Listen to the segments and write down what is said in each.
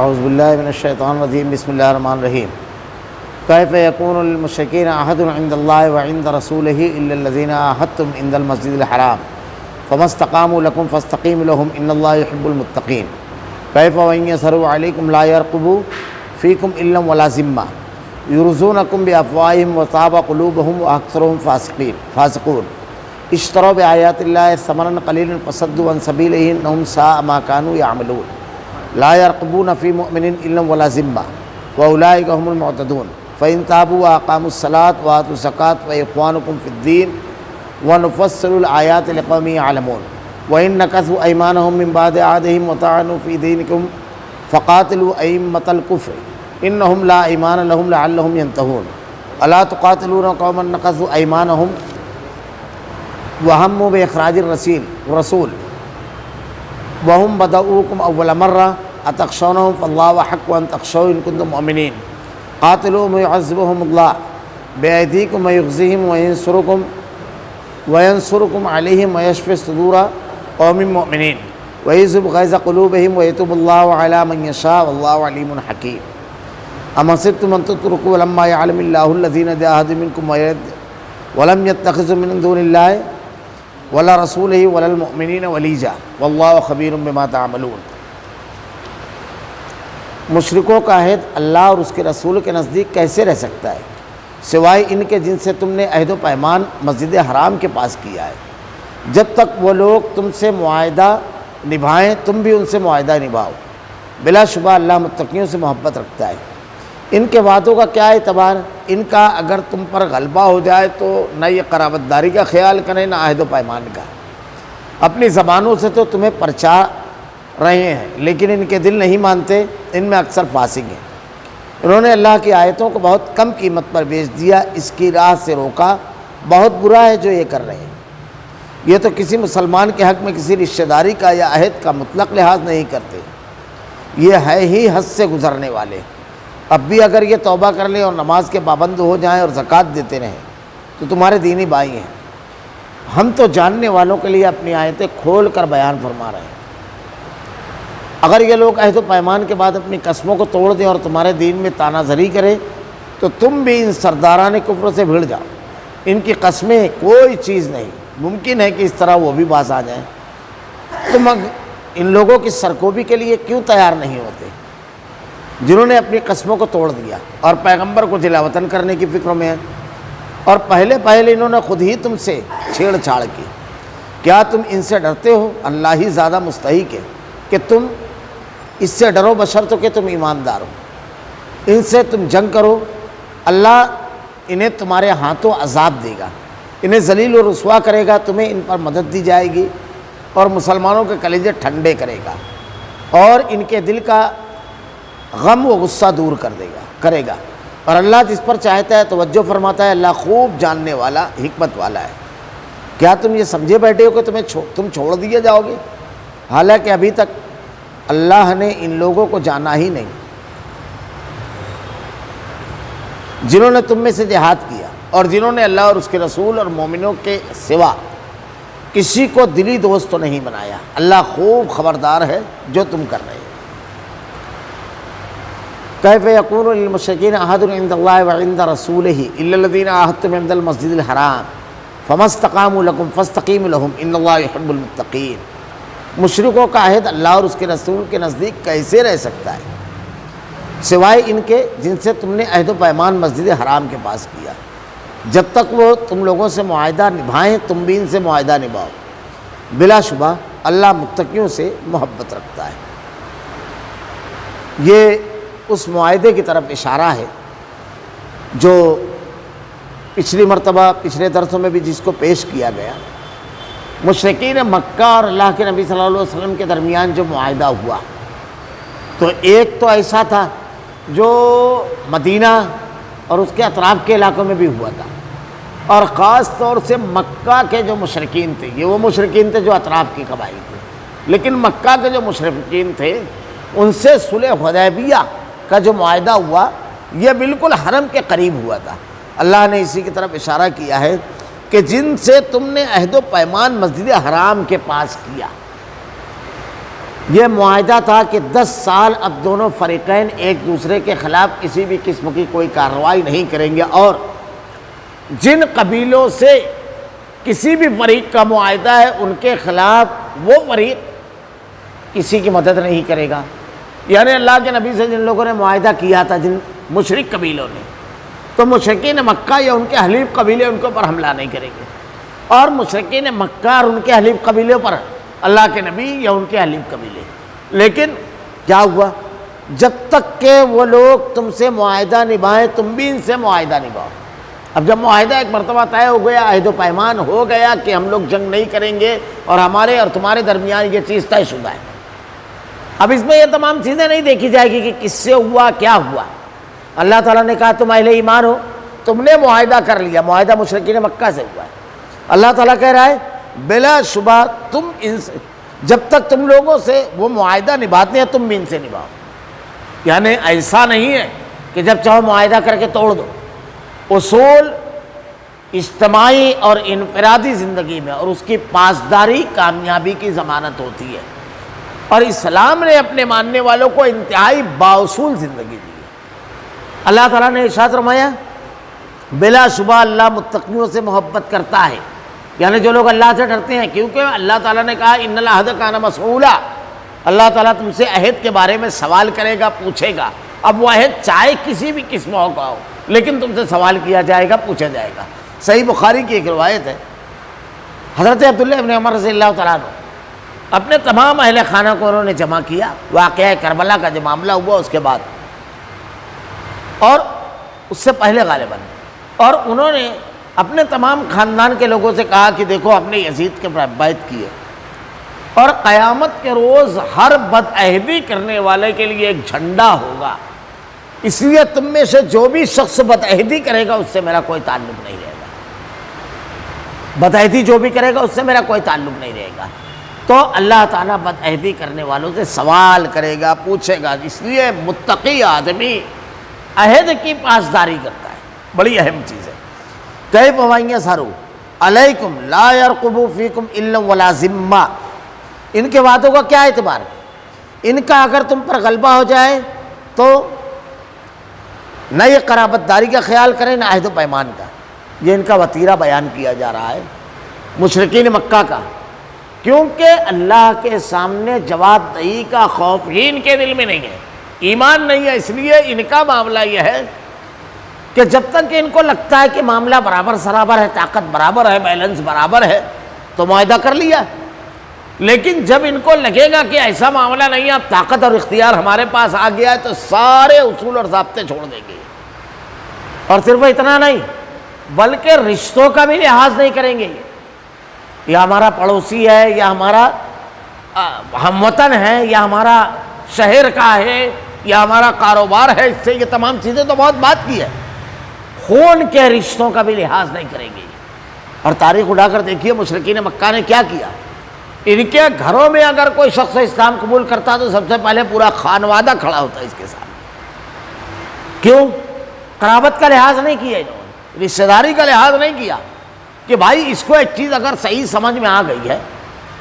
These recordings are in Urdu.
اعوذ باللہ من الشیطان الرجیم بسم اللہ الرحمن الرحیم کیف یکون للمشرکین عہد عند اللہ وعند رسولہ الا الذین عاہدتم عند المسجد الحرام فما استقاموا لکم فاستقیموا لهم ان اللہ یحب المتقین کیف وإن یظہروا علیکم لا یرقبوا فیکم الا ولا ذمہ یرضونکم بافواہہم وتابى قلوبہم واکثرهم فاسقون اشتروا بآیات اللہ ثمنا قلیلا فصدوا عن سبیلہ انہم ساء ما كانوا یعملون لا يرقبون في مؤمن الا ولا ذمہ واولئک هم المعتدون فإن تابوا واقاموا الصلاة وآتوا الزکاة فإخوانكم في الدين ونفصل الآیات لقوم يعلمون وإن نكثوا أيمانهم من بعد عهدهم وطعنوا في دينكم فقاتلوا أئمة الكفر إنهم لا أيمان لهم لعلهم ينتهون ألا تقاتلون قوما نكثوا أيمانهم وهموا بإخراج الرسول وهم بدؤوكم أول مرة أتخشونهم فالله أحق أن تخشوه إن كنتم مؤمنين قاتلوهم ويعذبهم الله بأيديكم ويخزيهم وينصركم عليهم ويشفي صدور قوم مؤمنين ويذهب غيظ قلوبهم ويتوب الله على من يشاء والله عليم حكيم أم حسبتم أن تتركوا ولما يعلم الله الذين جاهدوا منكم ولم يتخذوا من دون الله ولا رسولہ ولا المؤمنین ولیجا واللہ خبیر بما تعملون۔ مشرکوں کا عہد اللہ اور اس کے رسول کے نزدیک کیسے رہ سکتا ہے سوائے ان کے جن سے تم نے عہد و پیمان مسجد حرام کے پاس کیا ہے۔ جب تک وہ لوگ تم سے معاہدہ نبھائیں تم بھی ان سے معاہدہ نبھاؤ، بلا شبہ اللہ متقیوں سے محبت رکھتا ہے۔ ان کے وعدوں کا کیا اعتبار؟ ان کا اگر تم پر غلبہ ہو جائے تو نہ یہ قرابت داری کا خیال کریں نہ عہد و پیمان کا۔ اپنی زبانوں سے تو تمہیں پرچا رہے ہیں لیکن ان کے دل نہیں مانتے، ان میں اکثر فاسق ہیں۔ انہوں نے اللہ کی آیتوں کو بہت کم قیمت پر بیچ دیا، اس کی راہ سے روکا، بہت برا ہے جو یہ کر رہے ہیں۔ یہ تو کسی مسلمان کے حق میں کسی رشتہ داری کا یا عہد کا مطلق لحاظ نہیں کرتے، یہ ہے ہی حد سے گزرنے والے۔ اب بھی اگر یہ توبہ کر لیں اور نماز کے پابند ہو جائیں اور زکوٰۃ دیتے رہیں تو تمہارے دینی بھائی ہیں۔ ہم تو جاننے والوں کے لیے اپنی آیتیں کھول کر بیان فرما رہے ہیں۔ اگر یہ لوگ عہد و پیمان کے بعد اپنی قسموں کو توڑ دیں اور تمہارے دین میں تانا زری کریں تو تم بھی ان سرداران کفر سے بھیڑ جاؤ۔ ان کی قسمیں کوئی چیز نہیں، ممکن ہے کہ اس طرح وہ بھی باز آ جائیں۔ تم ان لوگوں کی سرکوبی کے لیے کیوں تیار نہیں ہوتے جنہوں نے اپنی قسموں کو توڑ دیا اور پیغمبر کو جلا وطن کرنے کی فکروں میں ہیں، اور پہلے انہوں نے خود ہی تم سے چھیڑ چھاڑ کی۔ کیا تم ان سے ڈرتے ہو؟ اللہ ہی زیادہ مستحق ہے کہ تم اس سے ڈرو بشرط کہ تم ایماندار ہو۔ ان سے تم جنگ کرو، اللہ انہیں تمہارے ہاتھوں عذاب دے گا، انہیں ذلیل و رسوا کرے گا، تمہیں ان پر مدد دی جائے گی اور مسلمانوں کے کلیجے ٹھنڈے کرے گا اور ان کے دل کا غم و غصہ دور کرے گا۔ اور اللہ جس پر چاہتا ہے توجہ فرماتا ہے، اللہ خوب جاننے والا حکمت والا ہے۔ کیا تم یہ سمجھے بیٹھے ہو کہ تم چھوڑ دیے جاؤ گے؟ حالانکہ ابھی تک اللہ نے ان لوگوں کو جانا ہی نہیں جنہوں نے تم میں سے جہاد کیا اور جنہوں نے اللہ اور اس کے رسول اور مومنوں کے سوا کسی کو دلی دوست تو نہیں بنایا۔ اللہ خوب خبردار ہے جو تم کر رہے ہو۔ کیف یکون للمشرکین عہد عند اللہ وعند رسولہ الا الذین عاہدتم عند المسجد الحرام فما استقاموا لکم فاستقیموا لهم ان اللہ یحب المتقین۔ مشرکوں کا عہد اللہ اور اس کے رسول کے نزدیک کیسے رہ سکتا ہے سوائے ان کے جن سے تم نے عہد و پیمان مسجد حرام کے پاس کیا۔ جب تک وہ تم لوگوں سے معاہدہ نبھائیں تم بھی ان سے معاہدہ نبھاؤ، بلا شبہ اللہ متقیوں سے محبت رکھتا ہے۔ یہ اس معاہدے کی طرف اشارہ ہے جو پچھلی مرتبہ پچھلے درسوں میں بھی جس کو پیش کیا گیا۔ مشرکین مکہ اور اللہ کے نبی صلی اللہ علیہ وسلم کے درمیان جو معاہدہ ہوا تو ایک تو ایسا تھا جو مدینہ اور اس کے اطراف کے علاقوں میں بھی ہوا تھا، اور خاص طور سے مکہ کے جو مشرکین تھے، یہ وہ مشرکین تھے جو اطراف کی قبائل تھے، لیکن مکہ کے جو مشرکین تھے ان سے صلح حدیبیہ کا جو معاہدہ ہوا یہ بالکل حرم کے قریب ہوا تھا۔ اللہ نے اسی کی طرف اشارہ کیا ہے کہ جن سے تم نے عہد و پیمان مسجد حرام کے پاس کیا، یہ معاہدہ تھا کہ 10 سال اب دونوں فریقین ایک دوسرے کے خلاف کسی بھی قسم کی کوئی کارروائی نہیں کریں گے، اور جن قبیلوں سے کسی بھی فریق کا معاہدہ ہے ان کے خلاف وہ فریق کسی کی مدد نہیں کرے گا۔ یعنی اللہ کے نبی سے جن لوگوں نے معاہدہ کیا تھا، جن مشرک قبیلوں نے، تو مشرکین مکہ یا ان کے حلیف قبیلے ان کے اوپر حملہ نہیں کریں گے، اور مشرکین مکہ اور ان کے حلیف قبیلوں پر اللہ کے نبی یا ان کے حلیف قبیلے۔ لیکن کیا ہوا؟ جب تک کہ وہ لوگ تم سے معاہدہ نبھائیں تم بھی ان سے معاہدہ نبھاؤ۔ اب جب معاہدہ ایک مرتبہ طے ہو گیا، عہد و پیمان ہو گیا کہ ہم لوگ جنگ نہیں کریں گے اور ہمارے اور تمہارے درمیان یہ چیز طے شدہ ہے، اب اس میں یہ تمام چیزیں نہیں دیکھی جائے گی کہ کس سے ہوا، کیا ہوا۔ اللہ تعالیٰ نے کہا تم اہل ایمان ہو، تم نے معاہدہ کر لیا، معاہدہ مشرکین مکہ سے ہوا ہے۔ اللہ تعالیٰ کہہ رہا ہے بلا شبہ تم ان سے، جب تک تم لوگوں سے وہ معاہدہ نبھاتے ہیں تم بھی ان سے نبھاؤ۔ یعنی ایسا نہیں ہے کہ جب چاہو معاہدہ کر کے توڑ دو۔ اصول اجتماعی اور انفرادی زندگی میں اور اس کی پاسداری کامیابی کی ضمانت ہوتی ہے، اور اسلام نے اپنے ماننے والوں کو انتہائی بااصول زندگی دی ہے۔ اللہ تعالیٰ نے ارشاد فرمایا بلا شبہ اللہ متقیوں سے محبت کرتا ہے، یعنی جو لوگ اللہ سے ڈرتے ہیں، کیونکہ اللہ تعالیٰ نے کہا ان العہد کان مسئولا، اللہ تعالیٰ تم سے عہد کے بارے میں سوال کرے گا، پوچھے گا۔ اب وہ عہد چاہے کسی بھی قسم کا ہو، لیکن تم سے سوال کیا جائے گا، پوچھا جائے گا۔ صحیح بخاری کی ایک روایت ہے، حضرت عبداللہ ابن عمر رضی اللہ تعالیٰ عنہ اپنے تمام اہل خانہ کو انہوں نے جمع کیا، واقعہ کربلا کا جو معاملہ ہوا اس کے بعد اور اس سے پہلے غالباً، اور انہوں نے اپنے تمام خاندان کے لوگوں سے کہا کہ دیکھو ہم نے یزید کے بیعت کی ہے، اور قیامت کے روز ہر بدعہدی کرنے والے کے لیے ایک جھنڈا ہوگا، اس لیے تم میں سے جو بھی شخص بدعہدی کرے گا اس سے میرا کوئی تعلق نہیں رہے گا، بدعہدی جو بھی کرے گا اس سے میرا کوئی تعلق نہیں رہے گا۔ تو اللہ تعالیٰ بدعہدی کرنے والوں سے سوال کرے گا، پوچھے گا، اس لیے متقی آدمی عہد کی پاسداری کرتا ہے، بڑی اہم چیز ہے۔ کیف وَإِن يَظْهَرُوا عَلَيْكُمْ لَا يَرْقُبُوا فِيكُمْ إِلًّا وَلَا ذِمَّةً، ان کے وعدوں کا کیا اعتبار ہے؟ ان کا اگر تم پر غلبہ ہو جائے تو نہ یہ قرابت داری کا خیال کریں نہ عہد و پیمان کا۔ یہ ان کا وتیرہ بیان کیا جا رہا ہے مشرکین مکہ کا، کیونکہ اللہ کے سامنے جواب دہی کا خوف ہی ان کے دل میں نہیں ہے، ایمان نہیں ہے، اس لیے ان کا معاملہ یہ ہے کہ جب تک کہ ان کو لگتا ہے کہ معاملہ برابر سرابر ہے، طاقت برابر ہے، بیلنس برابر ہے، تو معاہدہ کر لیا۔ لیکن جب ان کو لگے گا کہ ایسا معاملہ نہیں ہے، اب طاقت اور اختیار ہمارے پاس آ گیا ہے، تو سارے اصول اور ضابطے چھوڑ دیں گے، اور صرف اتنا نہیں بلکہ رشتوں کا بھی لحاظ نہیں کریں گے۔ یا ہمارا پڑوسی ہے، یا ہمارا ہم وطن ہے، یا ہمارا شہر کا ہے، یا ہمارا کاروبار ہے، اس سے یہ تمام چیزیں تو بہت بات کی ہے، خون کے رشتوں کا بھی لحاظ نہیں کریں گے۔ اور تاریخ اٹھا کر دیکھیے مشرکین مکہ نے کیا کیا۔ ان کے گھروں میں اگر کوئی شخص اسلام قبول کرتا تو سب سے پہلے پورا خانوادہ کھڑا ہوتا ہے اس کے ساتھ۔ کیوں؟ قرابت کا لحاظ نہیں کیا انہوں نے، رشتہ داری کا لحاظ نہیں کیا کہ بھائی اس کو ایک چیز اگر صحیح سمجھ میں آ گئی ہے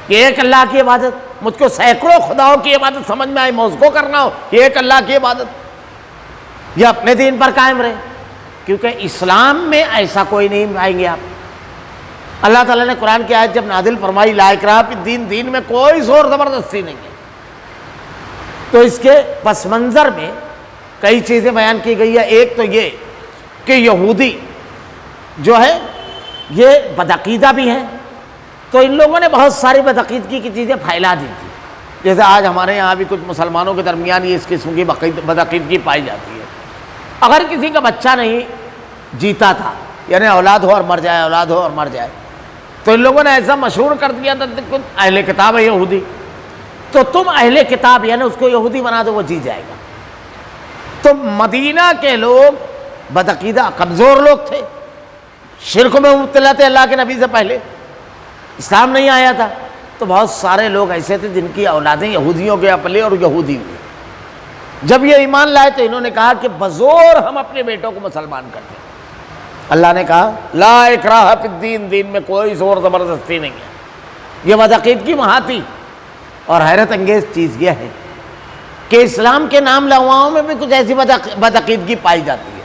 کہ ایک اللہ کی عبادت، مجھ کو سینکڑوں خداؤں کی عبادت سمجھ میں آئی، میں اس کو کرنا ہو کہ ایک اللہ کی عبادت، یہ اپنے دین پر قائم رہے، کیونکہ اسلام میں ایسا کوئی نہیں پائیں گے آپ۔ اللہ تعالیٰ نے قرآن کی آیت جب نازل فرمائی لا اکراہ فی الدین، دین میں کوئی زور زبردستی نہیں ہے، تو اس کے پس منظر میں کئی چیزیں بیان کی گئی ہے۔ ایک تو یہ کہ یہودی جو ہے یہ بدعقیدہ بھی ہیں، تو ان لوگوں نے بہت ساری بدعقیدگی کی چیزیں پھیلا دی تھی، جیسے آج ہمارے یہاں بھی کچھ مسلمانوں کے درمیان یہ اس قسم کی بدعقیدگی پائی جاتی ہے۔ اگر کسی کا بچہ نہیں جیتا تھا، یعنی اولاد ہو اور مر جائے، اولاد ہو اور مر جائے، تو ان لوگوں نے ایسا مشہور کر دیا تھا کہ اہل کتاب ہے یہودی، تو تم اہل کتاب یعنی اس کو یہودی بنا دو، وہ جی جائے گا۔ تو مدینہ کے لوگ بدعقیدہ کمزور لوگ تھے، شرک میں مبتلا تھے، اللہ کے نبی سے پہلے اسلام نہیں آیا تھا، تو بہت سارے لوگ ایسے تھے جن کی اولادیں یہودیوں کے پلے اور یہودی ہوئے۔ جب یہ ایمان لائے تو انہوں نے کہا کہ بزور ہم اپنے بیٹوں کو مسلمان کرتے ہیں۔ اللہ نے کہا لا اکراہ فی الدین، دین میں کوئی زور زبردستی نہیں ہے۔ یہ بدعقیدگی وہاں تھی، اور حیرت انگیز چیز یہ ہے کہ اسلام کے نام لغواؤں میں بھی کچھ ایسی بدعقیدگی پائی جاتی ہے،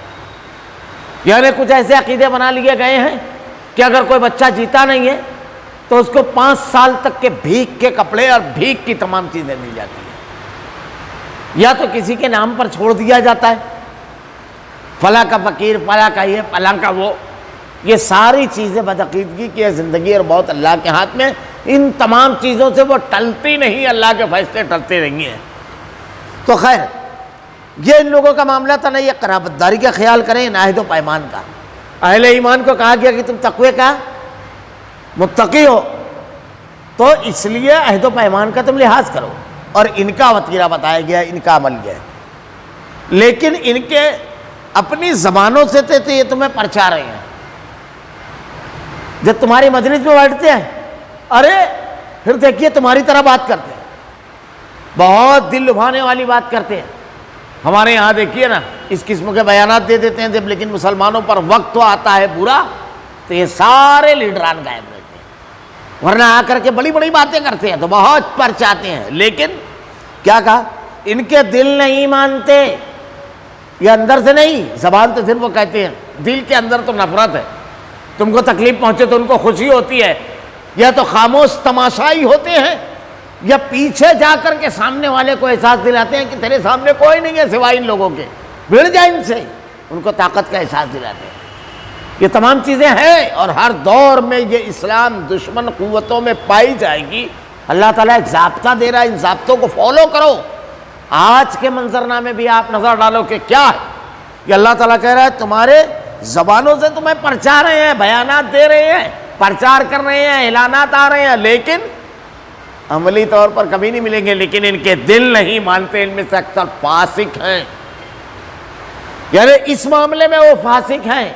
یعنی کچھ ایسے عقیدے بنا لیے گئے ہیں کہ اگر کوئی بچہ جیتا نہیں ہے تو اس کو 5 سال تک کے بھیک کے کپڑے اور بھیک کی تمام چیزیں دی جاتی ہیں، یا تو کسی کے نام پر چھوڑ دیا جاتا ہے، فلاں کا فقیر، فلاں کا یہ، فلاں کا وہ۔ یہ ساری چیزیں بدعقیدگی کی ہے، زندگی اور موت اللہ کے ہاتھ میں، ان تمام چیزوں سے وہ ٹلتی نہیں، اللہ کے فیصلے ٹلتے نہیں ہیں۔ تو خیر یہ ان لوگوں کا معاملہ تھا، نہ یہ قرابت داری کا خیال کریں، نہ عہد و پیمان کا۔ اہل ایمان کو کہا گیا کہ تم تقوی کا متقی ہو، تو اس لیے عہد و پیمان کا تم لحاظ کرو، اور ان کا وتیرہ بتایا گیا، ان کا عمل یہ ہے۔ لیکن ان کے اپنی زبانوں سے تو یہ تمہیں پرچا رہے ہیں، جب تمہاری مجلس میں بیٹھتے ہیں ارے پھر دیکھیے تمہاری طرح بات کرتے ہیں، بہت دل لبھانے والی بات کرتے ہیں۔ ہمارے یہاں دیکھیے نا اس قسم کے بیانات دے دیتے ہیں جب، لیکن مسلمانوں پر وقت تو آتا ہے برا تو یہ سارے لیڈران غائب رہتے ہیں، ورنہ آ کر کے بڑی بڑی باتیں کرتے ہیں تو بہت پرچاتے ہیں، لیکن کیا کہا؟ ان کے دل نہیں مانتے، یہ اندر سے نہیں، زبان تو صرف وہ کہتے ہیں، دل کے اندر تو نفرت ہے۔ تم کو تکلیف پہنچے تو ان کو خوشی ہوتی ہے، یا تو خاموش تماشائی ہوتے ہیں، یا پیچھے جا کر کے سامنے والے کو احساس دلاتے ہیں کہ تیرے سامنے کوئی نہیں ہے سوائے ان لوگوں کے، بھیڑ جائے ان سے، ان کو طاقت کا احساس دلاتے ہیں۔ یہ تمام چیزیں ہیں، اور ہر دور میں یہ اسلام دشمن قوتوں میں پائی جائے گی۔ اللہ تعالیٰ ایک ضابطہ دے رہا ہے، ان ضابطوں کو فالو کرو۔ آج کے منظرنامے بھی آپ نظر ڈالو کہ کیا ہے، یہ اللہ تعالیٰ کہہ رہا ہے تمہارے زبانوں سے تمہیں پرچا رہے ہیں، بیانات دے رہے ہیں، پرچار کر رہے ہیں، اعلانات آ رہے ہیں، لیکن عملی طور پر کبھی نہیں ملیں گے، لیکن ان کے دل نہیں مانتے، ان میں سے اکثر فاسق ہیں، یعنی اس معاملے میں وہ فاسق ہیں،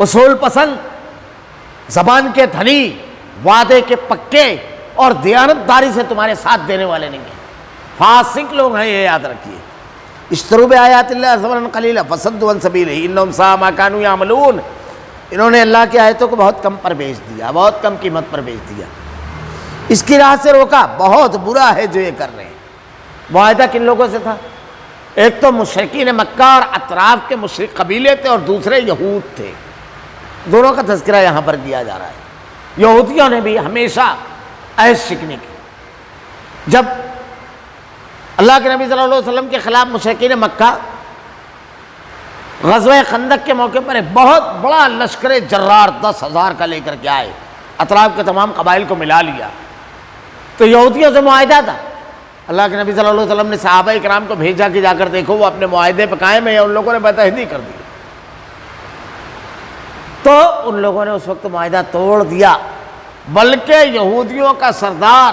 اصول پسند، زبان کے دھنی، وعدے کے پکے، اور دیانتداری سے تمہارے ساتھ دینے والے نہیں ہیں، فاسق لوگ ہیں، یہ یاد رکھیے۔ اشتروا بآیات اللہ ثمنا قلیلا فصدوا عن سبیلہ انہم ساء ما کانوا یعملون۔ انہوں نے اللہ کی آیتوں کو بہت کم پر بیچ دیا، بہت کم قیمت پر بیچ دیا، اس کی راہ سے روکا، بہت برا ہے جو یہ کر رہے ہیں۔ معاہدہ کن لوگوں سے تھا؟ ایک تو مشرکین مکہ اور اطراف کے مشرک قبیلے تھے، اور دوسرے یہود تھے، دونوں کا تذکرہ یہاں پر کیا جا رہا ہے۔ یہودیوں نے بھی ہمیشہ عہد شکنی کی۔ جب اللہ کے نبی صلی اللہ علیہ وسلم کے خلاف مشرکین مکہ غزوہ خندق کے موقع پر ایک بہت بڑا لشکر جرار 10,000 کا لے کر کے آئے، اطراف کے تمام قبائل کو ملا لیا، تو یہودیوں سے معاہدہ تھا۔ اللہ کے نبی صلی اللہ علیہ وسلم نے صحابہ کرام کو بھیجا کہ جا کر دیکھو وہ اپنے معاہدے پہ قائم ہیں یا ان لوگوں نے بدعہدی کر دی۔ تو ان لوگوں نے اس وقت معاہدہ توڑ دیا، بلکہ یہودیوں کا سردار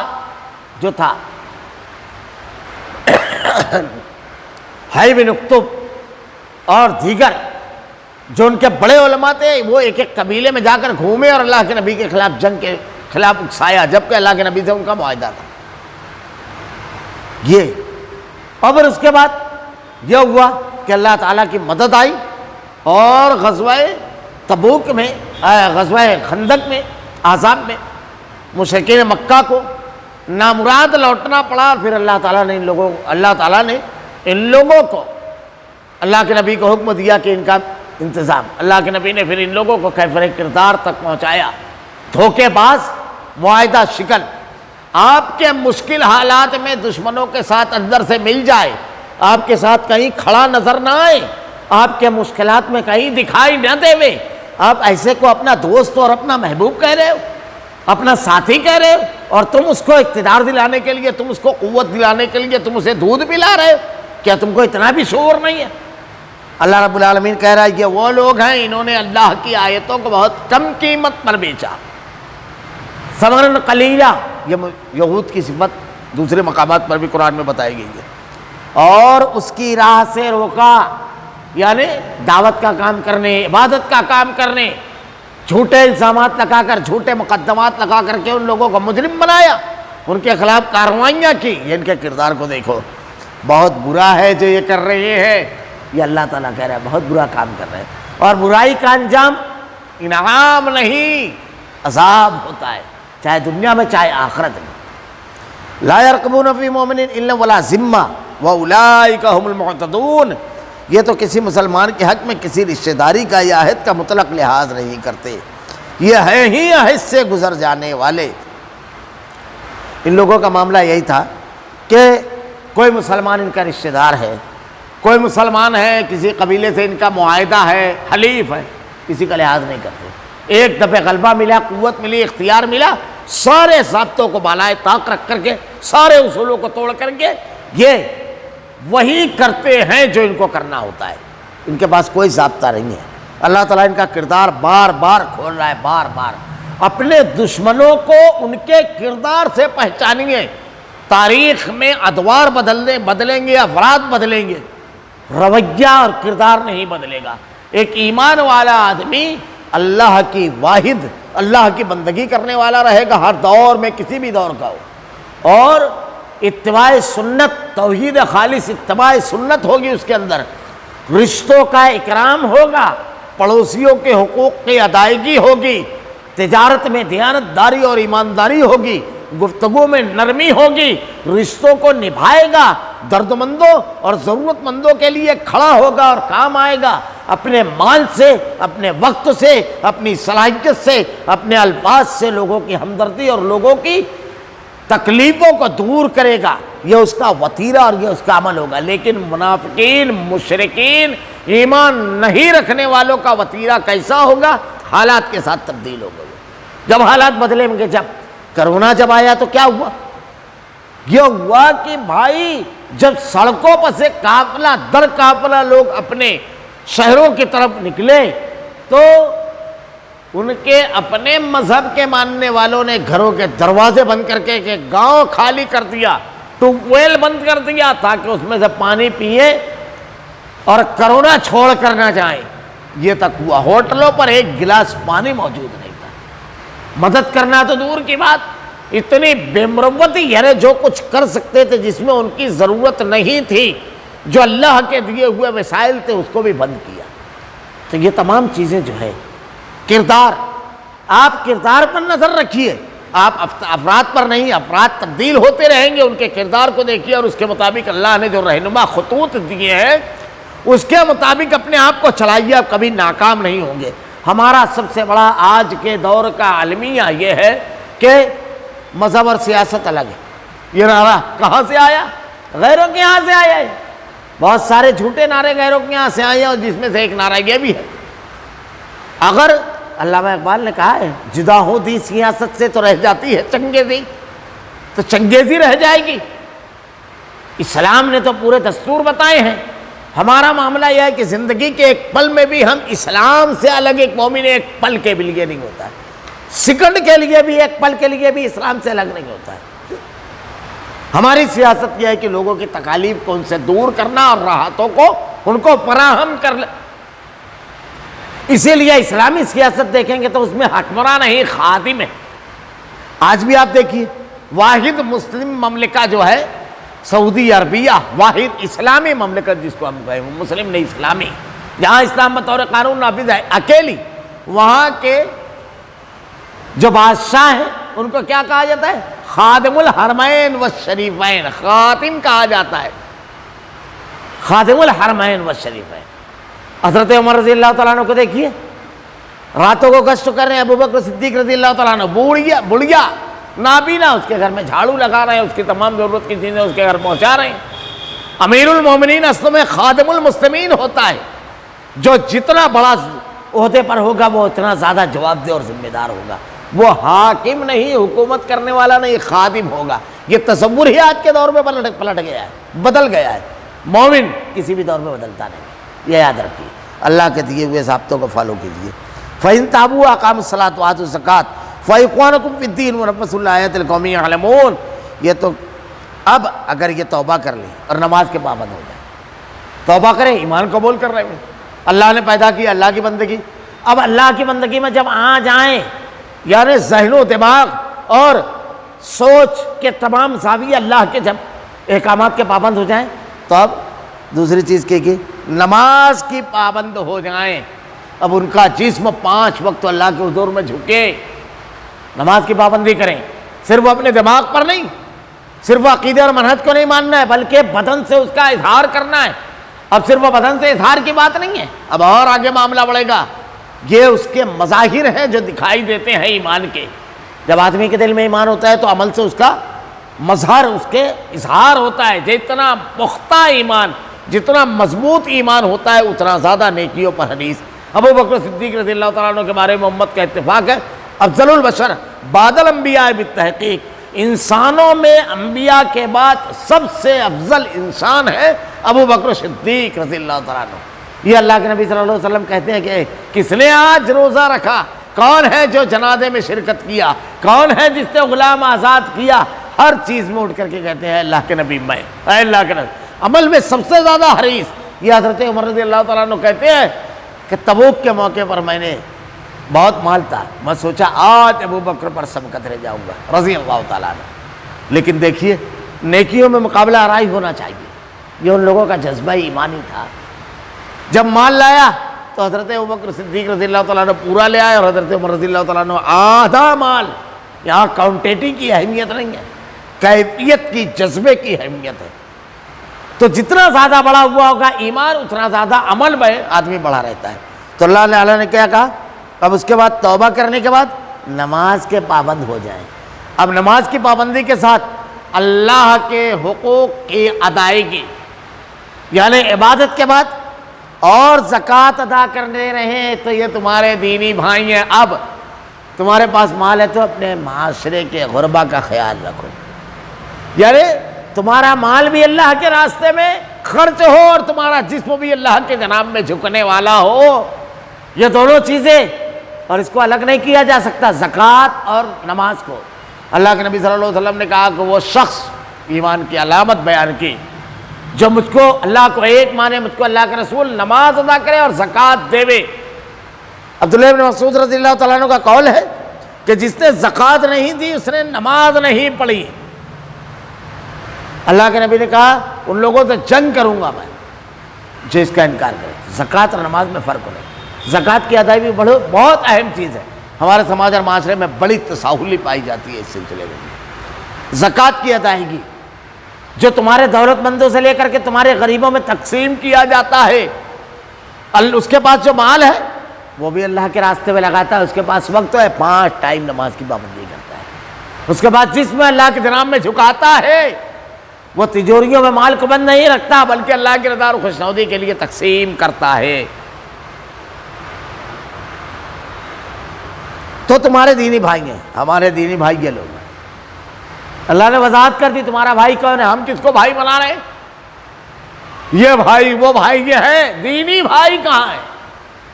جو تھا حی بن اکتب اور دیگر جو ان کے بڑے علماء تھے، وہ ایک ایک قبیلے میں جا کر گھومے اور اللہ کے نبی کے خلاف جنگ کے خلاف اکسایا، جبکہ اللہ کے نبی سے ان کا معاہدہ تھا۔ یہ اور پھر اس کے بعد یہ ہوا کہ اللہ تعالیٰ کی مدد آئی، اور غزوہ تبوک میں، غزوہ خندق میں، احزاب میں مشرکین مکہ کو نامراد لوٹنا پڑا، اور پھر اللہ تعالیٰ نے ان لوگوں کو اللہ کے نبی کو حکم دیا کہ ان کا انتظام، اللہ کے نبی نے پھر ان لوگوں کو کیفر کردار تک پہنچایا۔ دھوکے باز، معاہدہ شکن، آپ کے مشکل حالات میں دشمنوں کے ساتھ اندر سے مل جائے، آپ کے ساتھ کہیں کھڑا نظر نہ آئے، آپ کے مشکلات میں کہیں دکھائی نہ دے وے، آپ ایسے کو اپنا دوست اور اپنا محبوب کہہ رہے ہو، اپنا ساتھی کہہ رہے ہو، اور تم اس کو اقتدار دلانے کے لیے، تم اس کو قوت دلانے کے لیے تم اسے دودھ پلا رہے ہو، کیا تم کو اتنا بھی شعور نہیں ہے؟ اللہ رب العالمین کہہ رہا ہے یہ وہ لوگ ہیں، انہوں نے اللہ کی آیتوں کو بہت کم قیمت پر بیچا، ثمنا قلیلا، یہ یہود کی صفت دوسرے مقامات پر بھی قرآن میں بتائی گئی ہے، اور اس کی راہ سے روکا، یعنی دعوت کا کام کرنے، عبادت کا کام کرنے، جھوٹے الزامات لگا کر، جھوٹے مقدمات لگا کر کے ان لوگوں کو مجرم بنایا، ان کے خلاف کارروائیاں کی۔ یہ ان کے کردار کو دیکھو، بہت برا ہے جو یہ کر رہے ہیں، یہ اللہ تعالیٰ کہہ رہا ہے بہت برا کام کر رہے ہیں، اور برائی کا انجام انعام نہیں عذاب ہوتا ہے، چاہے دنیا میں چاہے آخرت میں۔ لا يرقبون فی مومن الا ولا ذمہ واولئک هم المعتدون، یہ تو کسی مسلمان کے حق میں کسی رشتہ داری کا یا عہد کا مطلق لحاظ نہیں کرتے، یہ ہیں ہی عہد سے گزر جانے والے۔ ان لوگوں کا معاملہ یہی تھا کہ کوئی مسلمان ان کا رشتہ دار ہے، کوئی مسلمان ہے، کسی قبیلے سے ان کا معاہدہ ہے، حلیف ہے، کسی کا لحاظ نہیں کرتے۔ ایک دفعہ غلبہ ملا، قوت ملی، اختیار ملا، سارے ضابطوں کو بالائے طاق رکھ کر کے، سارے اصولوں کو توڑ کر کے یہ وہی کرتے ہیں جو ان کو کرنا ہوتا ہے۔ ان کے پاس کوئی ضابطہ نہیں ہے۔ اللہ تعالیٰ ان کا کردار بار بار کھول رہا ہے، بار بار۔ اپنے دشمنوں کو ان کے کردار سے پہچانیے۔ تاریخ میں ادوار بدلیں گے، افراد بدلیں گے، رویہ اور کردار نہیں بدلے گا۔ ایک ایمان والا آدمی اللہ کی واحد، اللہ کی بندگی کرنے والا رہے گا، ہر دور میں، کسی بھی دور کا ہو، اور اتباع سنت، توحید خالص اتباع سنت ہوگی اس کے اندر، رشتوں کا اکرام ہوگا، پڑوسیوں کے حقوق کی ادائیگی ہوگی، تجارت میں دیانت داری اور ایمانداری ہوگی، گفتگو میں نرمی ہوگی، رشتوں کو نبھائے گا، درد مندوں اور ضرورت مندوں کے لیے کھڑا ہوگا اور کام آئے گا، اپنے مال سے، اپنے وقت سے، اپنی صلاحیت سے، اپنے الفاظ سے لوگوں کی ہمدردی اور لوگوں کی تکلیفوں کو دور کرے گا۔ یہ اس کا وتیرہ اور یہ اس کا عمل ہوگا۔ لیکن منافقین، مشرکین، ایمان نہیں رکھنے والوں کا وتیرہ کیسا ہوگا؟ حالات کے ساتھ تبدیل ہوگا۔ جب حالات بدلیں گے، جب کرونا جب آیا تو کیا ہوا؟ یہ ہوا کہ بھائی جب سڑکوں پر سے قافلہ در قافلہ لوگ اپنے شہروں کی طرف نکلے تو ان کے اپنے مذہب کے ماننے والوں نے گھروں کے دروازے بند کر کے کہ گاؤں خالی کر دیا، ٹیوب ویل بند کر دیا تاکہ اس میں سے پانی پیئے اور کرونا چھوڑ کر نہ جائیں۔ یہ تک ہوا، ہوٹلوں پر ایک گلاس پانی موجود نہیں تھا۔ مدد کرنا تو دور کی بات، اتنی بے مروتی، یعنی جو کچھ کر سکتے تھے جس میں ان کی ضرورت نہیں تھی، جو اللہ کے دیے ہوئے وسائل تھے، اس کو بھی بند کیا۔ تو یہ تمام چیزیں جو ہے، کردار، آپ کردار پر نظر رکھیے، آپ افراد پر نہیں۔ افراد تبدیل ہوتے رہیں گے، ان کے کردار کو دیکھیے اور اس کے مطابق اللہ نے جو رہنما خطوط دیے ہیں اس کے مطابق اپنے آپ کو چلائیے، آپ کبھی ناکام نہیں ہوں گے۔ ہمارا سب سے بڑا آج کے دور کا المیہ یہ ہے کہ مذہب اور سیاست الگ ہے۔ یہ نعرہ کہاں سے آیا؟ غیروں کے یہاں سے آیا ہے۔ بہت سارے جھوٹے نعرے غیروں کے یہاں سے آئے ہیں، اور جس میں سے ایک نعرہ یہ بھی ہے، اگر علامہ اقبال نے کہا ہے جدا ہو دی سیاست سے تو رہ جاتی ہے چنگیزی، تو چنگیزی رہ جائے گی۔ اسلام نے تو پورے دستور بتائے ہیں۔ ہمارا معاملہ یہ ہے کہ زندگی کے ایک پل میں بھی ہم اسلام سے الگ، ایک مومن ایک پل کے بھی لیے نہیں ہوتا ہے، سیکنڈ کے لیے بھی، ایک پل کے لیے بھی اسلام سے الگ نہیں ہوتا ہے۔ ہماری سیاست یہ ہے کہ لوگوں کی تکالیف کو ان سے دور کرنا اور راحتوں کو ان کو فراہم کرنا۔ اسی لیے اسلامی سیاست دیکھیں گے تو اس میں حکمراں نہیں، خادم ہے۔ آج بھی آپ دیکھیے، واحد مسلم مملکہ جو ہے سعودی عربیہ، واحد اسلامی مملکت جس کو ہم کہیں، مسلم نہیں اسلامی، جہاں اسلام بطور قانون نافذ ہے، اکیلی، وہاں کے جو بادشاہ ہیں ان کو کیا کہا جاتا ہے؟ خادم الحرمین والشریفین، خاتم کہا جاتا ہے، خادم الحرمین والشریفین۔ حضرت عمر رضی اللہ تعالیٰ عنہ کو دیکھیے، راتوں کو گشت کر رہے ہیں، ابوبکر صدیق رضی اللہ تعالیٰ عنہ بڑھیا نابینا اس کے گھر میں جھاڑو لگا رہے ہیں، اس کی تمام ضرورت کی چیزیں اس کے گھر پہنچا رہے ہیں۔ امیر المومنین اصل میں خادم المسلمین ہوتا ہے، جو جتنا بڑا عہدے پر ہوگا وہ اتنا زیادہ جواب دہ اور ذمہ دار ہوگا۔ وہ حاکم نہیں، حکومت کرنے والا نہیں، خادم ہوگا۔ یہ تصور ہی آج کے دور میں پلٹ گیا ہے، بدل گیا ہے۔ مومن کسی بھی دور میں بدلتا نہیں، یہ یاد رکھیے۔ اللہ کے دیے ہوئے ضابطوں کو فالو کیجیے۔ فَإِن تَابُوا وَأَقَامُوا الصَّلَاةَ وَآتَوُا الزَّكَاةَ فَإِخْوَانُكُمْ فِي الدِّينِ وَنَفَّسُوا الْآيَاتِ لِقَوْمٍ يَعْلَمُونَ۔ یہ تو اب اگر یہ توبہ کر لیں اور نماز کے پابند ہو جائیں، توبہ کریں، ایمان قبول کر رہے ہیں، اللہ نے پیدا کی اللہ کی بندگی، اب اللہ کی بندگی میں جب آ جائیں، یعنی ذہن و دماغ اور سوچ کے تمام زاویے اللہ کے جب احکامات کے پابند ہو جائیں، تو اب دوسری چیز کی نماز کی پابند ہو جائیں۔ اب ان کا جسم 5 وقت اللہ کے حضور میں جھکے، نماز کی پابندی کریں، صرف اپنے دماغ پر نہیں، صرف عقیدے اور منہج کو نہیں ماننا ہے بلکہ بدن سے اس کا اظہار کرنا ہے۔ اب صرف بدن سے اظہار کی بات نہیں ہے، اب اور آگے معاملہ بڑھے گا۔ یہ اس کے مظاہر ہیں جو دکھائی دیتے ہیں ایمان کے۔ جب آدمی کے دل میں ایمان ہوتا ہے تو عمل سے اس کا مظہر، اس کے اظہار ہوتا ہے۔ جتنا پختہ ایمان، جتنا مضبوط ایمان ہوتا ہے اتنا زیادہ نیکیوں پر حریص۔ ابو بکر صدیق رضی اللہ تعالیٰ عنہ کے بارے میں امت کا اتفاق ہے، افضل البشر بعد الانبیاء بالتحقیق، انسانوں میں انبیاء کے بعد سب سے افضل انسان ہے ابو بکر صدیق رضی اللہ تعالیٰ عنہ۔ یہ اللہ کے نبی صلی اللہ علیہ وسلم کہتے ہیں کہ کس نے آج روزہ رکھا؟ کون ہے جو جنازے میں شرکت کیا؟ کون ہے جس نے غلام آزاد کیا؟ ہر چیز میں اٹھ کر کے کہتے ہیں اللہ کے نبی میں، اے اللہ کے نبی، عمل میں سب سے زیادہ حریص۔ یہ حضرت عمر رضی اللہ تعالیٰ عنہ کہتے ہیں کہ تبوک کے موقع پر میں نے بہت مال تھا، میں سوچا آج ابو بکر پر سبقت رہ جاؤں گا رضی اللہ تعالیٰ عنہ۔ لیکن دیکھیے نیکیوں میں مقابلہ آرائی ہونا چاہیے، یہ ان لوگوں کا جذبہ ایمانی تھا۔ جب مال لایا تو حضرت ابو بکر صدیق رضی اللہ تعالیٰ عنہ پورا لے آئے اور حضرت عمر رضی اللہ تعالیٰ عنہ آدھا مال۔ یہاں کوانٹٹی کی اہمیت نہیں ہے، کیفیت کی، جذبے کی اہمیت ہے۔ تو جتنا زیادہ بڑا ہوا ہوگا ایمان اتنا زیادہ عمل میں آدمی بڑھا رہتا ہے۔ تو اللہ تعالیٰ نے کیا کہا؟ اب اس کے بعد توبہ کرنے کے بعد نماز کے پابند ہو جائیں۔ اب نماز کی پابندی کے ساتھ اللہ کے حقوق کی ادائیگی، یعنی عبادت کے بعد اور زکوٰۃ ادا کرنے رہیں تو یہ تمہارے دینی بھائی ہیں۔ اب تمہارے پاس مال ہے تو اپنے معاشرے کے غربا کا خیال رکھو، یعنی تمہارا مال بھی اللہ کے راستے میں خرچ ہو اور تمہارا جسم بھی اللہ کے جناب میں جھکنے والا ہو۔ یہ دونوں چیزیں، اور اس کو الگ نہیں کیا جا سکتا، زکوٰۃ اور نماز کو۔ اللہ کے نبی صلی اللہ علیہ وسلم نے کہا کہ وہ شخص، ایمان کی علامت بیان کی، جو مجھ کو اللہ کو ایک مانے، مجھ کو اللہ کے رسول، نماز ادا کرے اور زکوٰۃ دے۔ عبداللہ بن مسعود رضی اللہ تعالیٰ عنہ کا قول ہے کہ جس نے زکوٰۃ نہیں دی اس نے نماز نہیں پڑھی۔ اللہ کے نبی نے کہا ان لوگوں سے جنگ کروں گا میں جو اس کا انکار کرے۔ زکوٰۃ اور نماز میں فرق نہیں۔ زکوٰۃ کی ادائیگی بہت اہم چیز ہے، ہمارے سماج اور معاشرے میں بڑی تساہلی پائی جاتی ہے اس سلسلے میں۔ زکوٰۃ کی ادائیگی جو تمہارے دولت مندوں سے لے کر کے تمہارے غریبوں میں تقسیم کیا جاتا ہے، اس کے پاس جو مال ہے وہ بھی اللہ کے راستے میں لگاتا ہے، اس کے پاس وقت ہے، 5 ٹائم نماز کی پابندی کرتا ہے، اس کے بعد جس میں اللہ کے جناب میں جھکاتا ہے وہ تجوریوں میں مال کو بند نہیں رکھتا بلکہ اللہ کی رضا اور خوشنودی کے لیے تقسیم کرتا ہے۔ تو تمہارے دینی بھائی ہیں، ہمارے دینی بھائی یہ لوگ ہیں۔ اللہ نے وضاحت کر دی تمہارا بھائی کون ہے، ہم کس کو بھائی بنا رہے ہیں؟ یہ بھائی وہ بھائی یہ ہے، دینی بھائی کہاں ہے؟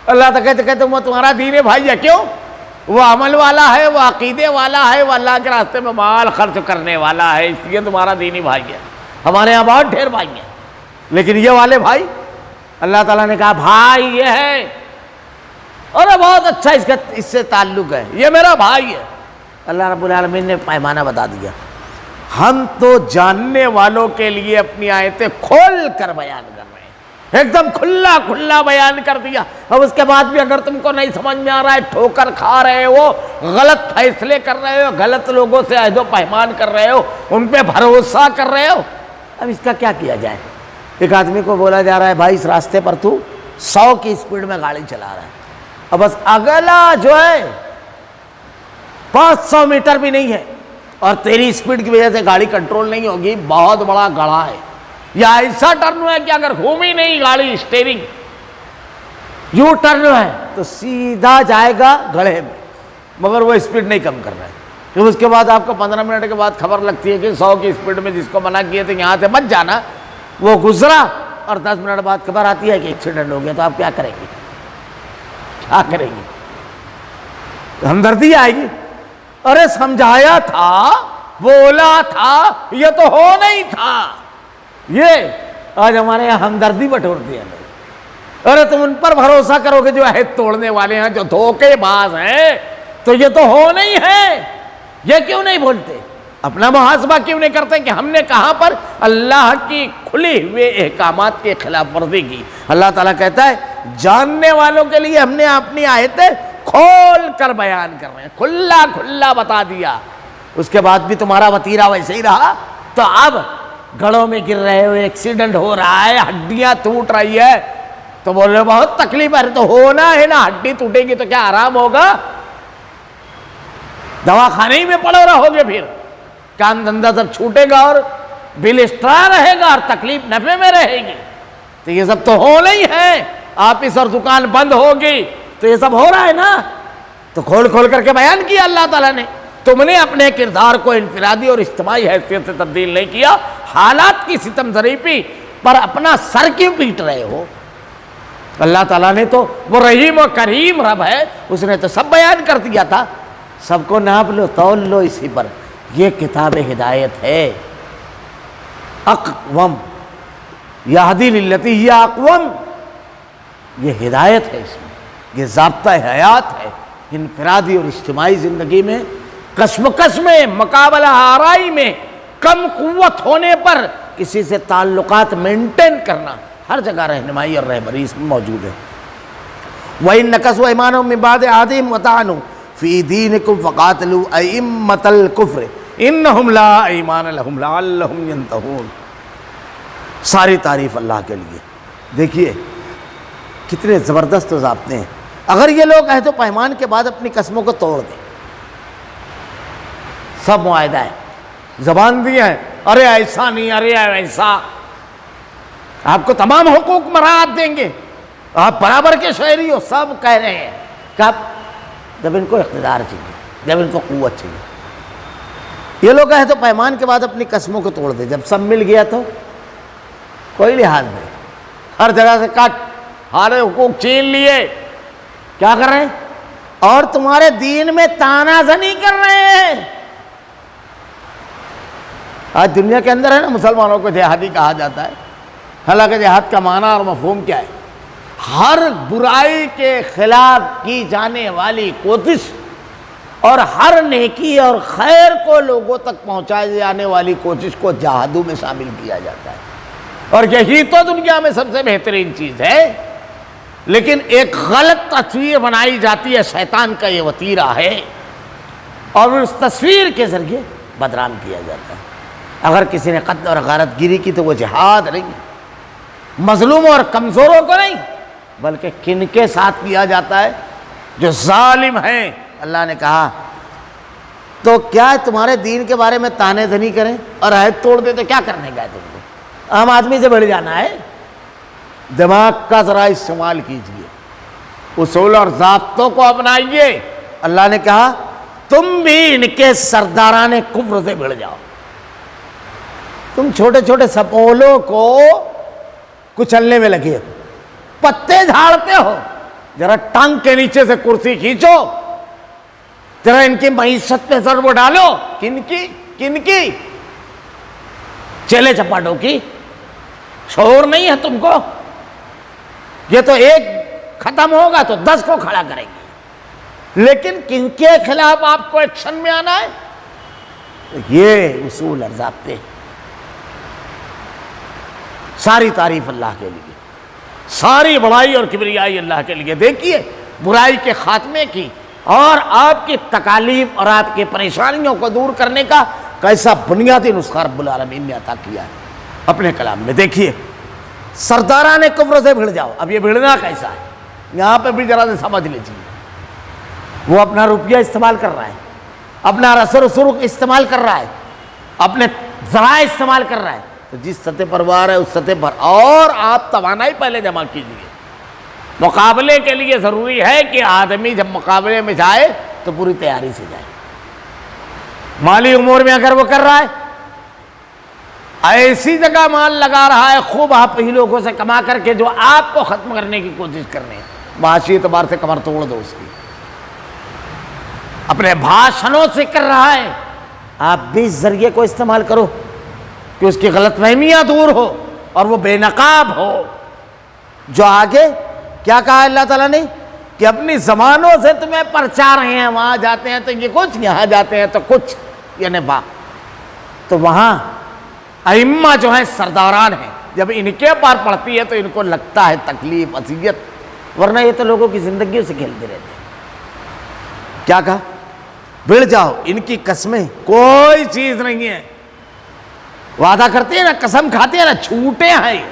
اللہ تو کہتے وہ تمہارا دینی بھائی ہے، کیوں؟ وہ عمل والا ہے، وہ عقیدے والا ہے، وہ اللہ کے راستے میں مال خرچ کرنے والا ہے، اس لیے تمہارا دینی بھائی ہے۔ ہمارے یہاں بہت ڈھیر بھائی ہیں، لیکن یہ والے بھائی اللہ تعالیٰ نے کہا بھائی یہ ہے، اور بہت اچھا اس سے تعلق ہے، یہ میرا بھائی ہے۔ اللہ رب العالمین نے پیمانہ بتا دیا، ہم تو جاننے والوں کے لیے اپنی آیتیں کھول کر بیان کر رہے ہیں، ایک دم کھلا کھلا بیان کر دیا۔ اب اس کے بعد بھی اگر تم کو نہیں سمجھ میں آ رہا ہے، ٹھوکر کھا رہے ہو، غلط فیصلے کر رہے ہو، غلط لوگوں سے عہد و پیمان کر رہے ہو، ان پہ بھروسہ کر رہے ہو، اب اس کا کیا کیا جائے؟ ایک آدمی کو بولا جا رہا ہے بھائی اس راستے پر تو 100 کی اسپیڈ میں گاڑی چلا رہا ہے، اب بس اگلا جو ہے 500 میٹر بھی نہیں ہے اور تیری اسپیڈ کی وجہ سے گاڑی کنٹرول نہیں ہوگی، بہت بڑا گڑھا ہے یا ایسا ٹرن ہے کہ اگر گھومی نہیں گاڑی اسٹیئرنگ، یوں ٹرن ہے تو سیدھا جائے گا گڑھے میں، مگر وہ اسپیڈ نہیں کم کر رہا ہے۔ پھر اس کے بعد آپ کو 15 منٹ کے بعد خبر لگتی ہے کہ 100 کی اسپیڈ میں جس کو منع کیے تھے یہاں سے بچ جانا، وہ گزرا، اور 10 منٹ بعد خبر آتی ہے کہ ایکسیڈنٹ ہو گیا، تو آپ کیا کریں گے؟ کیا کریں گے؟ ہمدردی آئے گی، ارے سمجھایا تھا، بولا تھا، یہ تو ہو نہیں تھا۔ یہ آج ہمارے یہاں ہمدردی بٹورتی ہے لوگ، ارے تم ان پر بھروسہ کرو گے جو عہد توڑنے والے ہیں، جو دھوکے باز ہیں، تو یہ تو ہو نہیں ہے، یہ کیوں نہیں بولتے؟ اپنا محاسبہ کیوں نہیں کرتے کہ ہم نے کہاں پر اللہ کی کھلی ہوئے احکامات کے خلاف ورزی کی؟ اللہ تعالیٰ کہتا ہے جاننے والوں کے لیے ہم نے اپنی آیتیں کھول کر بیان کر رہے ہیں، کھلا کھلا بتا دیا، اس کے بعد بھی تمہارا وتیرہ ویسے ہی رہا تو اب گڑھوں میں گر رہے ہو, ایکسیڈنٹ ہو رہا ہے, ہڈیاں ٹوٹ رہی ہے, تو بول رہے بہت تکلیف ہے. تو ہونا ہے نا, ہڈی ٹوٹے گی تو کیا آرام ہوگا؟ دوا خانے ہی میں پڑے رہو گے, پھر کام دھندا سب چھوٹے گا اور بل ایکسٹرا رہے گا اور تکلیف نفع میں رہے گی. تو یہ سب تو ہونا ہی ہے. آفس اور دکان بند ہوگی تو یہ سب ہو رہا ہے نا. تو کھول کھول کر کے بیان کیا اللہ تعالیٰ نے. تم نے اپنے کردار کو انفرادی اور اجتماعی حیثیت سے تبدیل نہیں کیا, حالات کی ستم ظریفی پر اپنا سر کیوں پیٹ رہے ہو؟ اللہ تعالیٰ نے تو, وہ رحیم و کریم رب ہے, اس نے تو سب بیان کر دیا تھا. سب کو ناپ لو, تول لو اسی پر. یہ کتاب ہدایت ہے. اقوم یہدی للتی ہی اقوم, یہ ہدایت ہے, اس میں یہ ضابطہ حیات ہے. انفرادی اور اجتماعی زندگی میں کشمکش میں, مقابلہ آرائی میں, کم قوت ہونے پر کسی سے تعلقات مینٹین کرنا, ہر جگہ رہنمائی اور رہبری اس میں موجود ہے. وَإِن نَكَثُوا أَيْمَانَهُم مِّن بَعْدِ عَهْدِهِمْ وَطَعَنُوا فِي دِينِكُمْ فَقَاتِلُوا أَئِمَّةَ الْكُفْرِ إِنَّهُمْ لَا أَيْمَانَ لَهُمْ لَعَلَّهُمْ يَنْتَهُونَ. ساری تعریف اللہ کے لیے. دیکھیے کتنے زبردست ضابطے ہیں. اگر یہ لوگ عہد و پیمان کے بعد اپنی قسموں کو توڑ دیں, سب معاہدہ ہے, زبان دی ہے, ارے ایسا نہیں, ارے ایسا, آپ کو تمام حقوق مراعات دیں گے, آپ برابر کے شہری ہو, سب کہہ رہے ہیں. کب؟ جب ان کو اقتدار چاہیے, جب ان کو قوت چاہیے. یہ لوگ عہد و پیمان کے بعد اپنی قسموں کو توڑ دیں. جب سب مل گیا تو کوئی لحاظ نہیں, ہر جگہ سے کٹ, سارے حقوق چھین لیے. کیا کر رہے ہیں؟ اور تمہارے دین میں تانا زنی کر رہے ہیں. آج دنیا کے اندر ہے نا, مسلمانوں کو جہادی کہا جاتا ہے. حالانکہ جہاد کا معنی اور مفہوم کیا ہے؟ ہر برائی کے خلاف کی جانے والی کوشش اور ہر نیکی اور خیر کو لوگوں تک پہنچائے جانے والی کوشش کو جہادوں میں شامل کیا جاتا ہے. اور یہی تو دنیا میں سب سے بہترین چیز ہے. لیکن ایک غلط تصویر بنائی جاتی ہے, شیطان کا یہ وتیرہ ہے, اور اس تصویر کے ذریعے بدنام کیا جاتا ہے. اگر کسی نے قتل اور غارت گیری کی تو وہ جہاد نہیں, مظلوموں اور کمزوروں کو نہیں, بلکہ کن کے ساتھ کیا جاتا ہے؟ جو ظالم ہیں. اللہ نے کہا تو کیا تمہارے دین کے بارے میں تانے دنی کریں اور عہد توڑ دے تو کیا کرنے گئے تم کو؟ عام آدمی سے بڑھ جانا ہے. دماغ کا ذرا استعمال کیجئے, اصول اور ضابطوں کو اپنائیے. اللہ نے کہا تم بھی ان کے سرداران کفر سے بھڑ جاؤ. تم چھوٹے چھوٹے سپولوں کو کچلنے میں لگے ہو, پتے جھاڑتے ہو. ذرا ٹانگ کے نیچے سے کرسی کھینچو, ذرا ان کی معیشت پہ ضرب ڈالو. کن کی؟ چیلے چپاٹوں کی. شعور نہیں ہے تم کو؟ یہ تو ایک ختم ہوگا تو 10 کو کھڑا کریں گے. لیکن کن کے خلاف آپ کو ایکشن میں آنا ہے؟ یہ اصول اور ضابطے. ساری تعریف اللہ کے لیے, ساری بڑائی اور کبریائی اللہ کے لیے. دیکھیے برائی کے خاتمے کی اور آپ کی تکالیف اور آپ کی پریشانیوں کو دور کرنے کا کیسا بنیادی نسخہ رب العالمین نے عطا کیا ہے اپنے کلام میں. دیکھیے سرداران کفر سے بھڑ جاؤ. اب یہ بھڑنا کیسا ہے یہاں پہ بھی ذرا سے سمجھ لیجیے. وہ اپنا روپیہ استعمال کر رہا ہے, اپنا رسر و سرخ استعمال کر رہا ہے, اپنے ذرائع استعمال کر رہا ہے. تو جس سطح پر وہ آ رہا ہے اس سطح پر اور آپ توانائی پہلے جمع کیجیے. مقابلے کے لیے ضروری ہے کہ آدمی جب مقابلے میں جائے تو پوری تیاری سے جائے. مالی امور میں اگر وہ کر رہا ہے, ایسی جگہ مال لگا رہا ہے خوب آپ ہی لوگوں سے کما کر کے جو آپ کو ختم کرنے کی کوشش کر رہے ہیں, معاشی اعتبار سے کمر توڑ دو اس کی. اپنے بھاشنوں سے کر رہا ہے, آپ بھی اس ذریعے کو استعمال کرو کہ اس کی غلط فہمیاں دور ہو اور وہ بے نقاب ہو. جو آگے کیا کہا اللہ تعالیٰ نے کہ اپنی زبانوں سے تمہیں پرچا رہے ہیں, وہاں جاتے ہیں تو یہ کچھ, یہاں جاتے ہیں تو کچھ, یعنی تو وہاں ائمہ جو ہیں سرداران ہیں, جب ان کے پار پڑتی ہے تو ان کو لگتا ہے تکلیف, اذیت, ورنہ یہ تو لوگوں کی زندگیوں سے کھیلتے رہتے ہیں. کیا کہا؟ بھڑ جاؤ, ان کی قسمیں کوئی چیز نہیں ہے. وعدہ کرتے ہیں نا، قسم کھاتے ہیں نا، چھوٹے ہیں.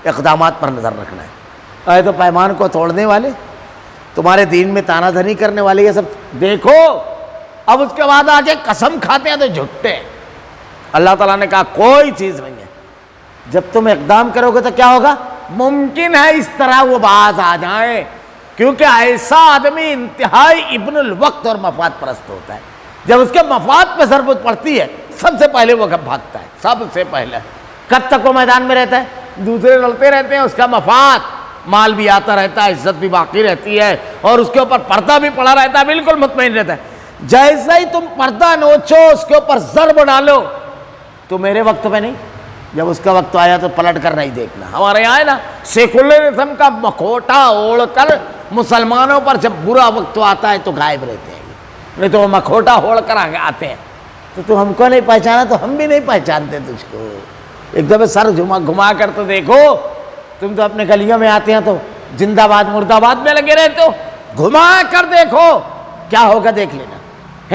اقدامات پر نظر رکھنا ہے. عہد و پیمان کو توڑنے والے، تمہارے دین میں تانا دھنی کرنے والے، یہ سب دیکھو. اب اس کے بعد آگے قسم کھاتے ہیں تو جھٹے ہیں. اللہ تعالیٰ نے کہا کوئی چیز نہیں ہے. جب تم اقدام کرو گے تو کیا ہوگا؟ ممکن ہے اس طرح وہ باز آ جائیں، کیونکہ ایسا آدمی انتہائی ابن الوقت اور مفاد پرست ہوتا ہے. جب اس کے مفاد پہ ضرورت پڑتی ہے سب سے پہلے وہ بھاگتا ہے، سب سے پہلے. کب تک وہ میدان میں رہتا ہے؟ دوسرے لڑتے رہتے ہیں، اس کا مفاد، مال بھی آتا رہتا ہے، عزت بھی باقی رہتی ہے، اور اس کے اوپر پردہ بھی پڑا رہتا ہے، بالکل مطمئن رہتا ہے. جیسا ہی تم پردہ نوچو، اس کے اوپر ضرب ڈالو، تو میرے وقت میں نہیں، جب اس کا وقت آیا تو پلٹ کر نہیں دیکھنا. ہمارے یہاں ہے نا سیکولرزم کا مکھوٹا اوڑھ کر مسلمانوں پر جب برا وقت آتا ہے تو غائب رہتے ہیں، نہیں تو وہ مکھوٹا اوڑھ کر آتے ہیں. تو تم ہم کو نہیں پہچانا تو ہم بھی نہیں پہچانتے تجھ کو. ایک دفعہ سر گھما کر تو دیکھو. تم تو اپنے گلیوں میں آتے ہیں تو زندہ باد مرد آباد میں لگے رہتے ہو. گھما کر دیکھو کیا ہوگا، دیکھ لینا.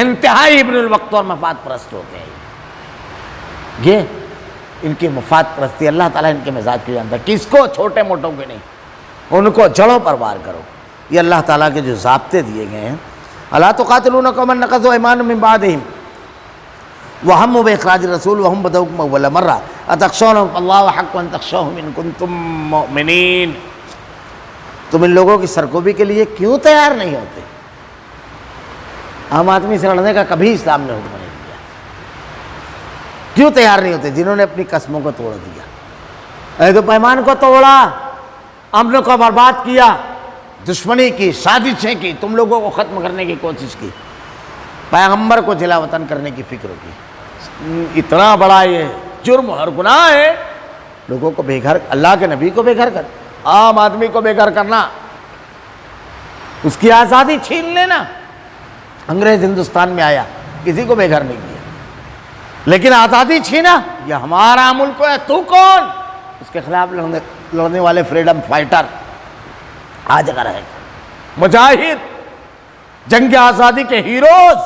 انتہائی ابن الوقت اور مفاد پرست ہوتے ہیں. یہ ان کی مفاد پرستی اللہ تعالیٰ ان کے مزاج کو جانتا ہے. کس کو؟ چھوٹے موٹوں کے نہیں، ان کو جڑوں پر وار کرو. یہ اللہ تعالیٰ کے جو ضابطے دیے گئے ہیں. الا تقاتلون قوما نقضوا ایمانهم من بعدهم وہموا باخراج الرسول وهم بدؤكم اول مرہ اتخشونهم فالله احق ان تخشوه ان کنتم مؤمنین. تم ان لوگوں کی سرکوبی کے لیے کیوں تیار نہیں ہوتے؟ عام آدمی سے لڑنے کا کبھی اسلام نے حکم نہیں دیا. کیوں تیار نہیں ہوتے؟ جنہوں نے اپنی قسموں کو توڑ دیا، عہد و پیمان کو توڑا، امن کو برباد کیا، دشمنی کی، سازشیں کی، تم لوگوں کو ختم کرنے کی کوشش کی، پیغمبر کو جلا وطن کرنے کی فکر کی. اتنا بڑا یہ جرم اور گناہ ہے لوگوں کو بے گھر، اللہ کے نبی کو بے گھر کر، عام آدمی کو بے گھر کرنا، اس کی آزادی چھین لینا. انگریز ہندوستان میں آیا، کسی کو بے گھر نہیں کیا، لیکن آزادی چھینا. یہ ہمارا ملک ہے، تو کون؟ اس کے خلاف لڑنے والے فریڈم فائٹر آج اگر ہے، مجاہد، جنگ آزادی کے ہیروز،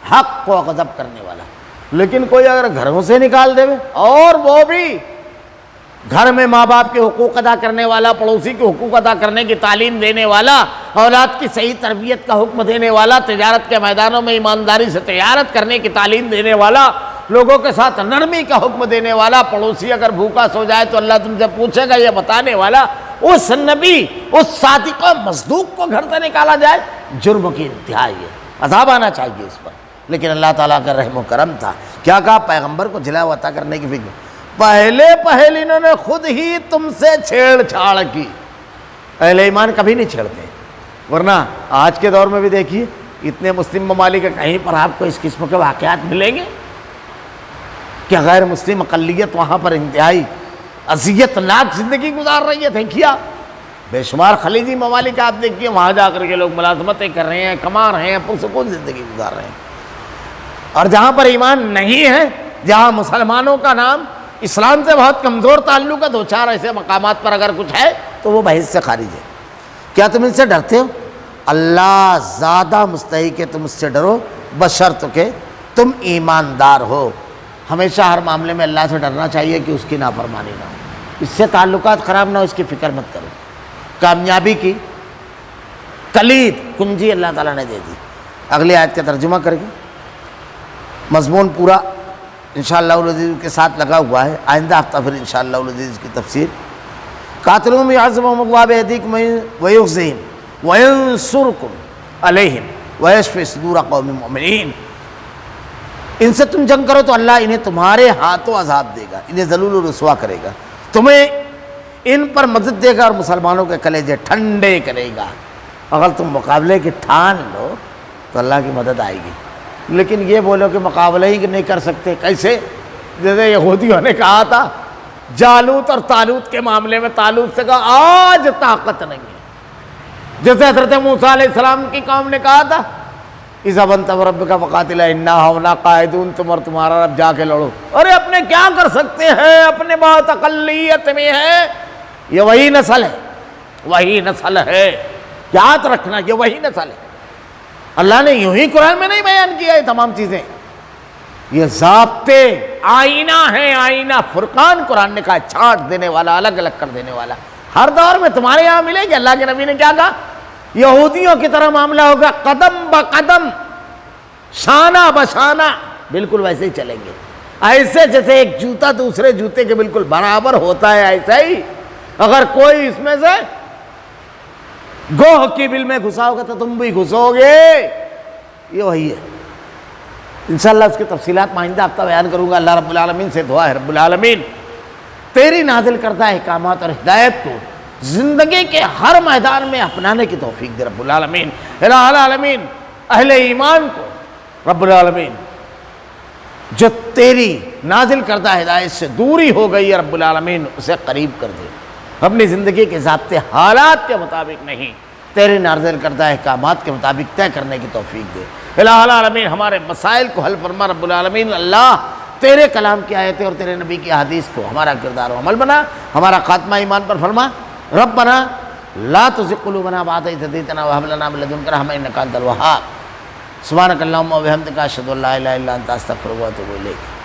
حق کو غضب کرنے والا. لیکن کوئی اگر گھروں سے نکال دے، اور وہ بھی گھر میں ماں باپ کے حقوق ادا کرنے والا، پڑوسی کے حقوق ادا کرنے کی تعلیم دینے والا، اولاد کی صحیح تربیت کا حکم دینے والا، تجارت کے میدانوں میں ایمانداری سے تجارت کرنے کی تعلیم دینے والا، لوگوں کے ساتھ نرمی کا حکم دینے والا، پڑوسی اگر بھوکا سو جائے تو اللہ تم سے پوچھے گا یہ بتانے والا، اس نبی، اس صادق و مصدوق کو گھر سے نکالا جائے، جرم کی انتہائی ہے. عذاب آنا چاہیے اس پر. لیکن اللہ تعالیٰ کا رحم و کرم تھا. کیا کہا؟ پیغمبر کو جلا وطن کرنے کی فکر. پہلے انہوں نے خود ہی تم سے چھیڑ چھاڑ کی. اہل ایمان کبھی نہیں چھیڑتے، ورنہ آج کے دور میں بھی دیکھیے اتنے مسلم ممالک ہیں، کہیں پر آپ کو اس قسم کے واقعات ملیں گے کہ غیر مسلم اقلیت وہاں پر انتہائی اذیت ناک زندگی گزار رہی ہے. دیکھیے آپ بے شمار خلیجی ممالک آپ دیکھیے، وہاں جا کر کے لوگ ملازمتیں کر رہے ہیں، کما رہے ہیں، پرسکون زندگی گزار رہے ہیں. اور جہاں پر ایمان نہیں ہے، جہاں مسلمانوں کا نام اسلام سے بہت کمزور تعلق ہے، دو چار ایسے مقامات پر اگر کچھ ہے تو وہ بحث سے خارج ہے. کیا تم ان سے ڈرتے ہو؟ اللہ زیادہ مستحق ہے تم اس سے ڈرو، بشرط کہ تم ایماندار ہو. ہمیشہ ہر معاملے میں اللہ سے ڈرنا چاہیے کہ اس کی نافرمانی نہ ہو، اس سے تعلقات خراب نہ ہو، اس کی فکر مت کرو. کامیابی کی کلید کنجی اللہ تعالیٰ نے دے دی. اگلی آیت کا ترجمہ کریں گے. مضمون پورا انشاءاللہ العزیز کے ساتھ لگا ہوا ہے، آئندہ ہفتہ پھر انشاءاللہ العزیز کی تفسیر. قاتلوہم یعصمہم اللہ بیدیکم ویخزیہم وینصرکم علیہم ویشفی صدور قوم مؤمنین. ان سے تم جنگ کرو تو اللہ انہیں تمہارے ہاتھوں عذاب دے گا، انہیں ذلیل و رسوا کرے گا، تمہیں ان پر مدد دے گا اور مسلمانوں کے کلیجے ٹھنڈے کرے گا. اگر تم مقابلے کی ٹھان لو تو اللہ کی مدد آئے گی. لیکن یہ بولو کہ مقابلہ ہی نہیں کر سکتے، کیسے؟ جیسے یہودیوں نے کہا تھا جالوت اور طالوت کے معاملے میں، طالوت سے کہا آج طاقت نہیں ہے. جیسے حضرت موسیٰ علیہ السلام کی قوم نے کہا تھا اذهب انت وربک فقاتلا انا ہاہنا قاعدون، تم اور تمہارا رب جا کے لڑو. ارے اپنے کیا کر سکتے ہیں، اپنے بہت اقلیت میں ہے. یہ وہی نسل ہے، وہی نسل ہے، یاد رکھنا یہ وہی نسل ہے. اللہ نے یوں ہی قرآن میں نہیں بیان کیا یہ تمام چیزیں. یہ ضابطے آئینہ ہے، آئینہ فرقان قرآن نے کہا، چھانٹ دینے والا، الگ الگ کر دینے والا۔ ہر دور میں تمہارے یہاں ملے گی۔ اللہ کے نبی نے کیا کہا؟ یہودیوں کی طرح معاملہ ہوگا، قدم بقدم، شانہ بشانہ، بالکل ویسے ہی چلیں گے، ایسے جیسے ایک جوتا دوسرے جوتے کے بالکل برابر ہوتا ہے، ایسا ہی اگر کوئی اس میں سے گوہ کی بل میں گھسا ہوگا تو تم بھی گھسو گے۔ یہ وہی ہے۔ انشاءاللہ اس کی تفصیلات مائندہ ہفتہ بیان کروں گا۔ اللہ رب العالمین سے دعا ہے، رب العالمین تیری نازل کردہ احکامات اور ہدایت کو زندگی کے ہر میدان میں اپنانے کی توفیق دے رب العالمین۔ الہ العالمین اہل ایمان کو رب العالمین جو تیری نازل کردہ ہدایت سے دوری ہو گئی ہے رب العالمین اسے قریب کر دے، اپنی زندگی کے ضابطے حالات کے مطابق نہیں، تیرے نازل کردہ احکامات کے مطابق طے کرنے کی توفیق دے۔ الہ العالمین ہمارے مسائل کو حل فرما رب العالمین۔ اللہ تیرے کلام کی آیتیں اور تیرے نبی کی احادیث کو ہمارا کردار و عمل بنا، ہمارا خاتمہ ایمان پر فرما۔ ربنا لا تزغ قلوبنا بعد إذ هديتنا وهب لنا من لدنك رحمة إنك أنت الوهاب۔ سبحانك اللهم وبحمدك أشهد أن لا إله إلا أنت أستغفرك وأتوب إليك۔